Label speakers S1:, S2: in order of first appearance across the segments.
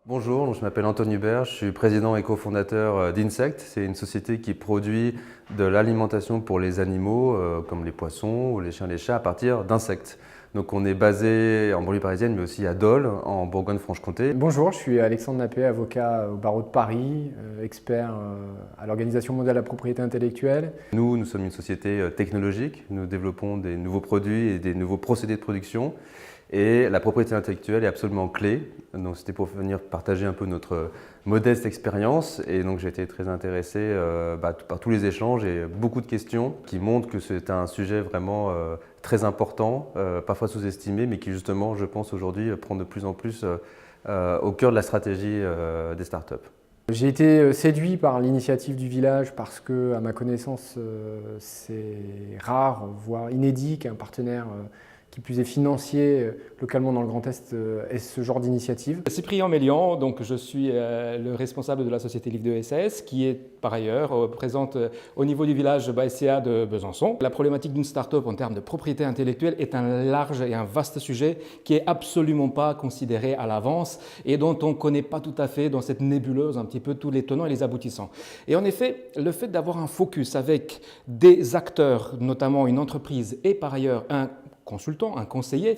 S1: Bonjour, je m'appelle Antoine Hubert, je suis président et cofondateur d'Insect. C'est une société qui produit de l'alimentation pour les animaux, comme les poissons ou les chiens et les chats, à partir d'insectes. Donc on est basé en banlieue parisienne, mais aussi à Dole, en Bourgogne-Franche-Comté.
S2: Bonjour, je suis Alexandre Nappé, avocat au barreau de Paris, expert à l'Organisation mondiale de la propriété intellectuelle.
S1: Nous sommes une société technologique, nous développons des nouveaux produits et des nouveaux procédés de production. Et la propriété intellectuelle est absolument clé. Donc c'était pour venir partager un peu notre modeste expérience. Et donc j'ai été très intéressé par tous les échanges et beaucoup de questions qui montrent que c'est un sujet vraiment très important, parfois sous-estimé, mais qui justement, je pense aujourd'hui, prend de plus en plus au cœur de la stratégie des startups.
S2: J'ai été séduit par l'initiative du village parce que, à ma connaissance, c'est rare, voire inédit qu'un partenaire qui plus est financier localement dans le Grand Est ait ce genre d'initiative.
S3: Cyprien Mélian, donc je suis le responsable de la société Livre 2 SS qui est par ailleurs présente au niveau du village SCA de Besançon. La problématique d'une start-up en termes de propriété intellectuelle est un large et un vaste sujet qui est absolument pas considéré à l'avance et dont on ne connaît pas tout à fait dans cette nébuleuse un petit peu tous les tenants et les aboutissants. Et en effet, le fait d'avoir un focus avec des acteurs, notamment une entreprise et par ailleurs un consultant, un conseiller,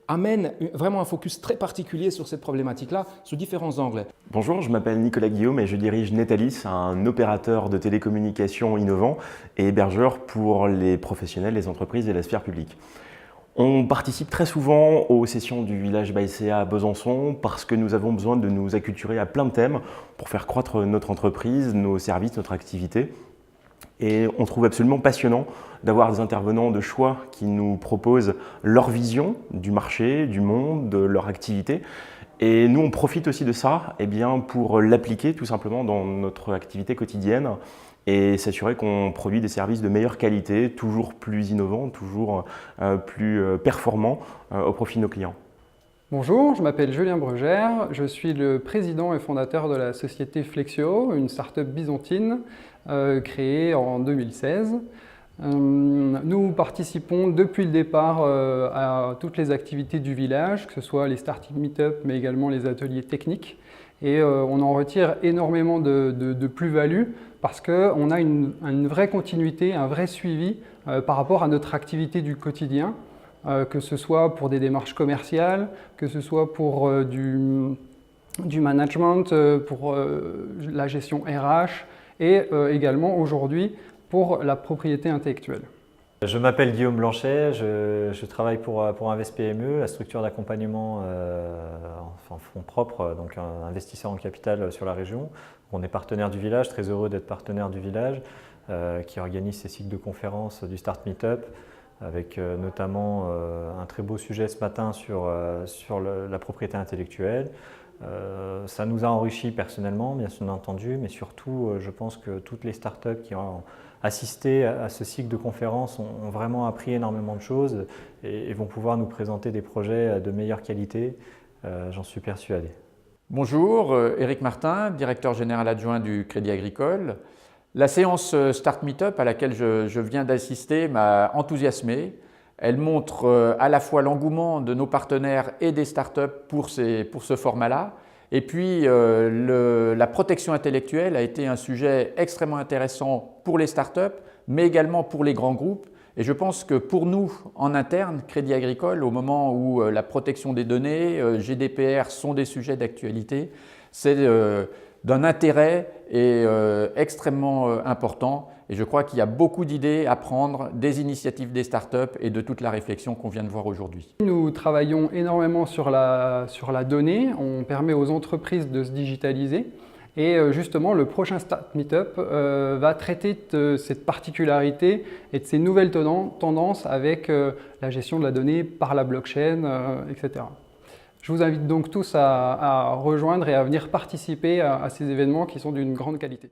S3: amène vraiment un focus très particulier sur cette problématique-là, sous différents angles.
S4: Bonjour, je m'appelle Nicolas Guillaume et je dirige Netalis, un opérateur de télécommunications innovant et hébergeur pour les professionnels, les entreprises et la sphère publique. On participe très souvent aux sessions du village SCA à Besançon parce que nous avons besoin de nous acculturer à plein de thèmes pour faire croître notre entreprise, nos services, notre activité. Et on trouve absolument passionnant d'avoir des intervenants de choix qui nous proposent leur vision du marché, du monde, de leur activité. Et nous, on profite aussi de ça pour l'appliquer tout simplement dans notre activité quotidienne et s'assurer qu'on produit des services de meilleure qualité, toujours plus innovants, toujours plus performants au profit de nos clients.
S5: Bonjour, je m'appelle Julien Brugère, je suis le président et fondateur de la société Flexio, une start-up byzantine créée en 2016. Nous participons depuis le départ à toutes les activités du village, que ce soit les startup meet-up mais également les ateliers techniques. Et on en retire énormément de plus-value parce qu'on a une vraie continuité, un vrai suivi par rapport à notre activité du quotidien. Que ce soit pour des démarches commerciales, que ce soit pour du management, pour la gestion RH et également aujourd'hui pour la propriété intellectuelle.
S6: Je m'appelle Guillaume Blanchet, je travaille pour Invest PME, la structure d'accompagnement en fonds propres, donc un investisseur en capital sur la région. On est partenaire du village, très heureux d'être partenaire du village qui organise ces cycles de conférences du Start Meetup, avec notamment un très beau sujet ce matin sur la propriété intellectuelle. Ça nous a enrichis personnellement, bien entendu, mais surtout, je pense que toutes les startups qui ont assisté à ce cycle de conférences ont vraiment appris énormément de choses et vont pouvoir nous présenter des projets de meilleure qualité, j'en suis persuadé.
S7: Bonjour, Éric Martin, directeur général adjoint du Crédit Agricole. La séance Start Meetup à laquelle je viens d'assister m'a enthousiasmé. Elle montre à la fois l'engouement de nos partenaires et des startups pour ce format-là. Et puis la protection intellectuelle a été un sujet extrêmement intéressant pour les startups, mais également pour les grands groupes. Et je pense que pour nous, en interne, Crédit Agricole, au moment où la protection des données, GDPR sont des sujets d'actualité, c'est d'un intérêt extrêmement important. Et je crois qu'il y a beaucoup d'idées à prendre des initiatives des startups et de toute la réflexion qu'on vient de voir aujourd'hui.
S5: Nous travaillons énormément sur la donnée. On permet aux entreprises de se digitaliser. Et justement, le prochain Start Meetup va traiter de cette particularité et de ces nouvelles tendances avec la gestion de la donnée par la blockchain, etc. Je vous invite donc tous à rejoindre et à venir participer à ces événements qui sont d'une grande qualité.